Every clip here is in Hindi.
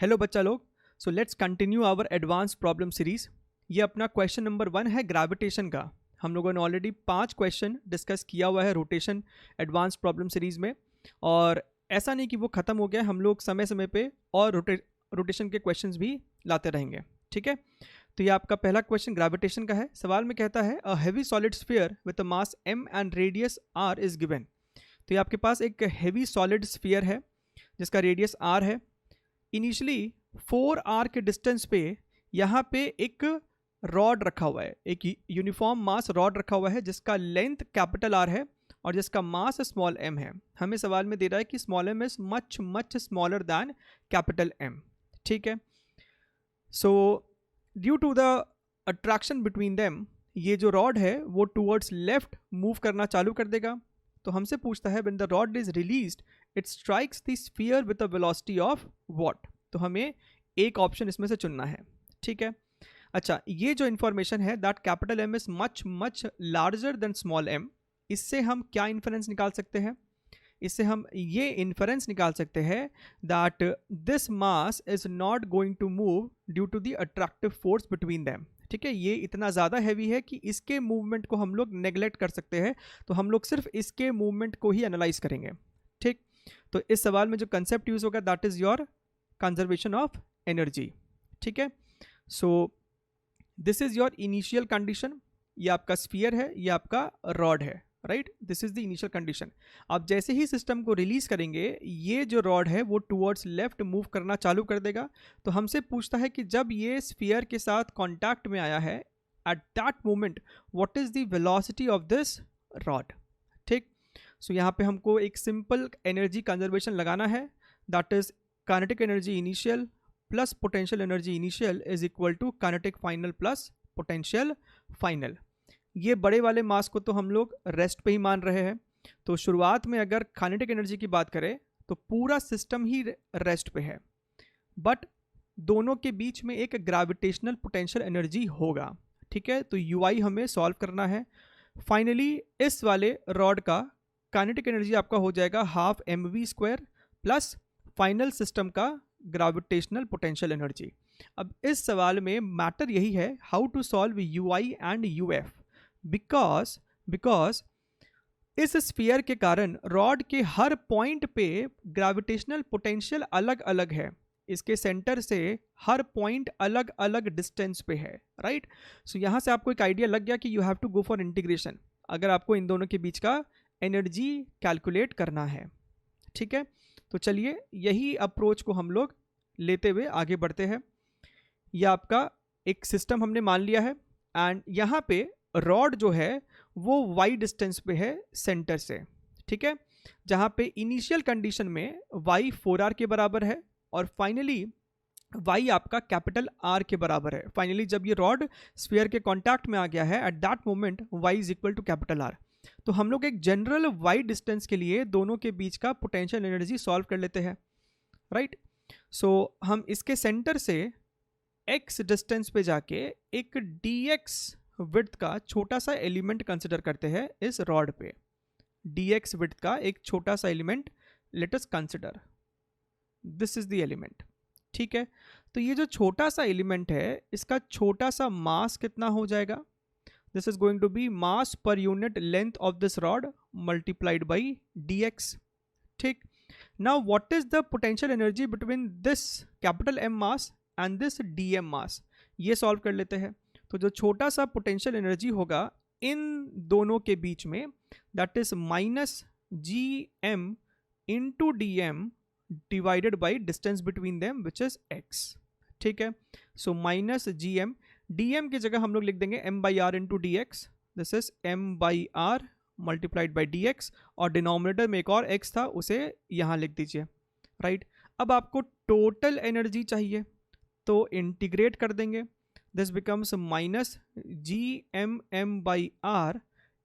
हेलो बच्चा लोग। So let's continue our advance problem series. ये अपना क्वेश्चन नंबर 1 है ग्रेविटेशन का। हम लोगों ने ऑलरेडी 5 क्वेश्चन डिस्कस किया हुआ है रोटेशन एडवांस प्रॉब्लम सीरीज में, और ऐसा नहीं कि वो ख़त्म हो गया, हम लोग समय समय पे और रोटेशन के क्वेश्चंस भी लाते रहेंगे। ठीक है, तो ये आपका पहला क्वेश्चन ग्रेविटेशन का है। सवाल में कहता है a heavy solid sphere with a mass m and radius r is given. तो ये आपके पास एक हैवी सॉलिड स्फीयर है जिसका रेडियस r है। इनिशियली 4r के डिस्टेंस पे यहाँ पे एक रॉड रखा हुआ है, एक यूनिफॉर्म मास रॉड रखा हुआ है जिसका लेंथ कैपिटल R है और जिसका मास स्मॉल m है। हमें सवाल में दे रहा है कि small m is much much smaller than capital M। ठीक है, so due to the attraction between them ये जो रॉड है वो टूवर्ड्स लेफ्ट मूव करना चालू कर देगा। तो हमसे पूछता है when the rod is released it strikes the sphere with a velocity of what. तो हमें एक ऑप्शन इसमें से चुनना है। ठीक है, अच्छा, ये जो इन्फॉर्मेशन है that capital M is much much larger than small m, इससे हम क्या इन्फरेंस निकाल सकते हैं? इससे हम ये इन्फरेंस निकाल सकते हैं that this mass is not going to move due to the attractive force between them. ठीक है, ये इतना ज़्यादा हैवी है कि इसके मूवमेंट को हम लोग नेग्लेक्ट कर सकते हैं, तो हम लोग सिर्फ इसके मूवमेंट को ही एनालाइज करेंगे। ठीक, तो इस सवाल में जो कंसेप्ट यूज होगा that is your conservation of energy. ठीक है, सो this is your initial condition. ये आपका स्फीयर है, ये आपका रॉड है, right. This is the initial condition. आप जैसे ही सिस्टम को रिलीज करेंगे ये जो रॉड है वो टूवर्ड्स लेफ्ट मूव करना चालू कर देगा। तो हमसे पूछता है कि जब ये स्फीयर के साथ कांटेक्ट में आया है at that moment what is the velocity of this rod. ठीक, सो यहाँ पे हमको एक सिंपल एनर्जी कंजर्वेशन लगाना है, that is kinetic energy initial plus potential energy initial is equal to kinetic final plus potential final. ये बड़े वाले मास को तो हम लोग रेस्ट पे ही मान रहे हैं, तो शुरुआत में अगर काइनेटिक एनर्जी की बात करें तो पूरा सिस्टम ही रेस्ट पे है, बट दोनों के बीच में एक ग्रेविटेशनल पोटेंशियल एनर्जी होगा। ठीक है, तो यूआई हमें सॉल्व करना है। फाइनली इस वाले रॉड का काइनेटिक एनर्जी आपका हो जाएगा half mv² plus final system का ग्रेविटेशनल पोटेंशियल एनर्जी। अब इस सवाल में मैटर यही है how to solve UI and UF, because इस स्फीयर के कारण रॉड के हर पॉइंट पे ग्रेविटेशनल पोटेंशियल अलग अलग है। इसके सेंटर से हर पॉइंट अलग अलग डिस्टेंस पे है, राइट। सो यहाँ से आपको एक आइडिया लग गया कि you have to go for integration अगर आपको इन दोनों के बीच का एनर्जी कैलकुलेट करना है। ठीक है, तो चलिए यही अप्रोच को हम लोग लेते हुए आगे बढ़ते हैं। यह आपका एक सिस्टम हमने मान लिया है एंड यहाँ पे रॉड जो है वो y डिस्टेंस पे है सेंटर से। ठीक है, जहाँ पे इनिशियल कंडीशन में y 4r के बराबर है और फाइनली y आपका कैपिटल R के बराबर है। फाइनली जब ये रॉड स्फीयर के कांटेक्ट में आ गया है at that moment y is equal to capital R। तो हम लोग एक जनरल y डिस्टेंस के लिए दोनों के बीच का पोटेंशियल एनर्जी सॉल्व कर लेते हैं, राइट। सो हम इसके सेंटर से x डिस्टेंस पे जाके एक dx विड्थ का छोटा सा एलिमेंट कंसिडर करते हैं इस रॉड पे। dx विड्थ का एक छोटा सा element let us consider, this is the element. ठीक है, तो ये जो छोटा सा एलिमेंट है इसका छोटा सा मास कितना हो जाएगा? This is going to be mass per unit length of this rod multiplied by dx। ठीक, now what is the potential energy between this capital M mass and this dm mass, ये सॉल्व कर लेते हैं। तो जो छोटा सा पोटेंशियल एनर्जी होगा इन दोनों के बीच में that is minus gm into D divided by distance between them which is x। ठीक है, सो माइनस gm, dm की जगह हम लोग लिख देंगे m by r into d x, this is m by r multiplied by d x, और डिनोमिनेटर में एक और x था उसे यहाँ लिख दीजिए, राइट। अब आपको टोटल एनर्जी चाहिए तो इंटीग्रेट कर देंगे, this becomes minus gmm by r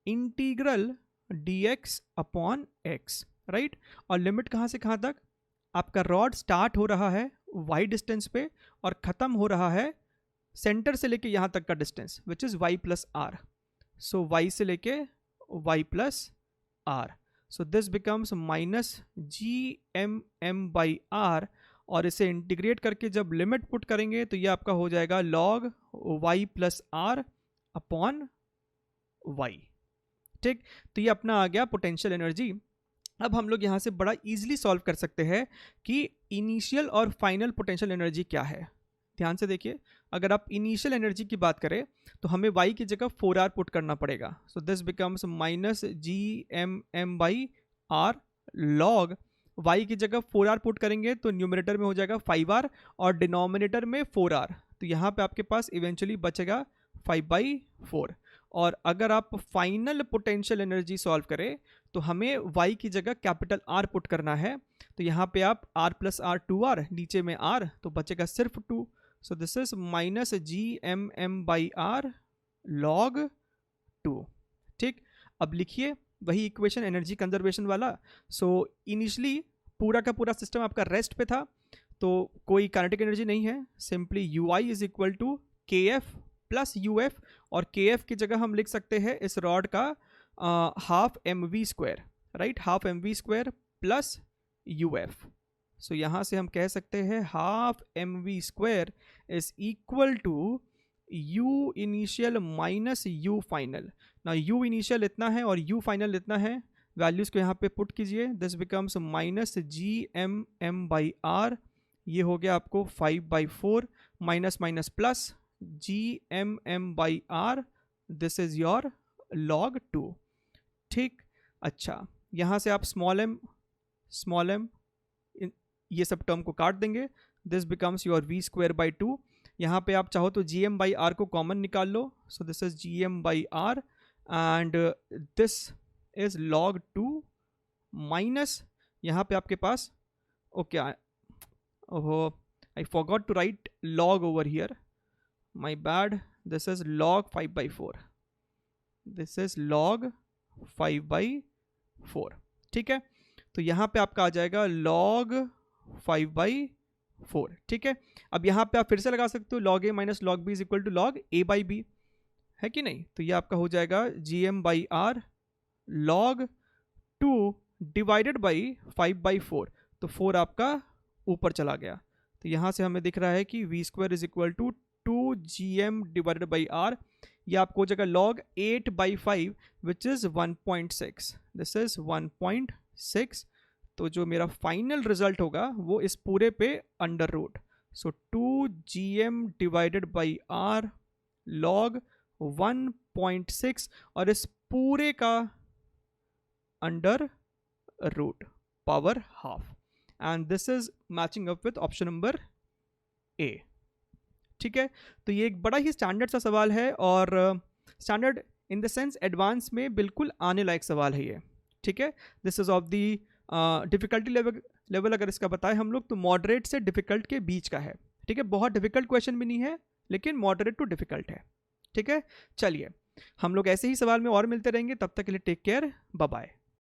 integral dx upon x, right. और लिमिट कहाँ से कहाँ तक? आपका रॉड स्टार्ट हो रहा है y डिस्टेंस पे और ख़त्म हो रहा है सेंटर से लेके यहाँ तक का distance which is y plus r. So y से लेके y plus r, so this becomes minus gmm by r और इसे इंटीग्रेट करके जब लिमिट पुट करेंगे तो ये आपका हो जाएगा log y plus r upon y. ठीक, तो ये अपना आ गया पोटेंशियल एनर्जी। अब हम लोग यहाँ से बड़ा इजीली सॉल्व कर सकते हैं कि इनिशियल और फाइनल पोटेंशियल एनर्जी क्या है। ध्यान से देखिए, अगर आप इनिशियल एनर्जी की बात करें तो हमें y की जगह 4r पुट करना पड़ेगा। So this becomes minus g m m by r log y की जगह 4r पुट करेंगे तो न्यूमरेटर में हो जाएगा 5r और डिनोमिनेटर में 4r, तो यहाँ पे आपके पास इवेंचुअली बचेगा 5/4। और अगर आप फाइनल पोटेंशियल एनर्जी सॉल्व करें तो हमें y की जगह कैपिटल R पुट करना है, तो यहाँ पे आप r प्लस आर 2r, नीचे में r तो बचेगा सिर्फ 2। So this is minus g m m by r log 2। ठीक, अब लिखिए वही इक्वेशन एनर्जी कंजर्वेशन वाला। सो इनिशियली पूरा का पूरा सिस्टम आपका रेस्ट पे था, तो कोई काइनेटिक एनर्जी नहीं है, simply u i is equal to k f plus you f, और के एफ की जगह हम लिख सकते हैं इस रॉड का half M V square, right, half M V square plus you F. So यहाँ से हम कह सकते हैं half M V square is equal to U initial minus U final. ना यू इनिशियल इतना है और यू फाइनल इतना है, वैल्यूज़ को यहाँ पे पुट कीजिए, this becomes minus g m m by r, ये हो गया आपको 5/4 minus minus plus g m m by r, this is your log 2। ठीक, अच्छा यहाँ से आप स्मॉल एम ये सब टर्म को काट देंगे, this becomes your V square by 2। यहाँ पे आप चाहो तो जी एम बाई आर को कॉमन निकाल लो, so this is G M by R and this is log 2 minus यहाँ पे आपके पास ओके ओहो I forgot to write log over here, my bad, this is log 5/4, this is log 5/4। ठीक है, तो यहाँ पे आपका आ जाएगा लॉग 5/4। ठीक है, अब यहाँ पे आप फिर से लगा सकते हो log a minus log b is equal to log a by b, है कि नहीं, तो ये आपका हो जाएगा g M by r log 2 divided by 5/4, तो 4 आपका ऊपर चला गया, तो यहाँ से हमें दिख रहा है कि v square is equal to 2gm divided by r, ये आपको हो जाएगा log 8/5 which is 1.6, this is 1.6। तो जो मेरा फाइनल रिजल्ट होगा वो इस पूरे पे under root, so 2gm divided by r log 1.6 और इस पूरे का under root power half, and this is matching up with option number A. ठीक है, तो ये एक बड़ा ही स्टैंडर्ड सा सवाल है और standard in the sense advance में बिल्कुल आने लायक सवाल है ये। ठीक है, this is of the difficulty level अगर इसका बताएं हम लोग तो मॉडरेट से डिफिकल्ट के बीच का है। ठीक है, बहुत डिफिकल्ट क्वेश्चन भी नहीं है लेकिन मॉडरेट टू डिफिकल्ट है। ठीक है, चलिए हम लोग ऐसे ही सवाल में और मिलते रहेंगे, तब तक के लिए टेक केयर, बाय बाय।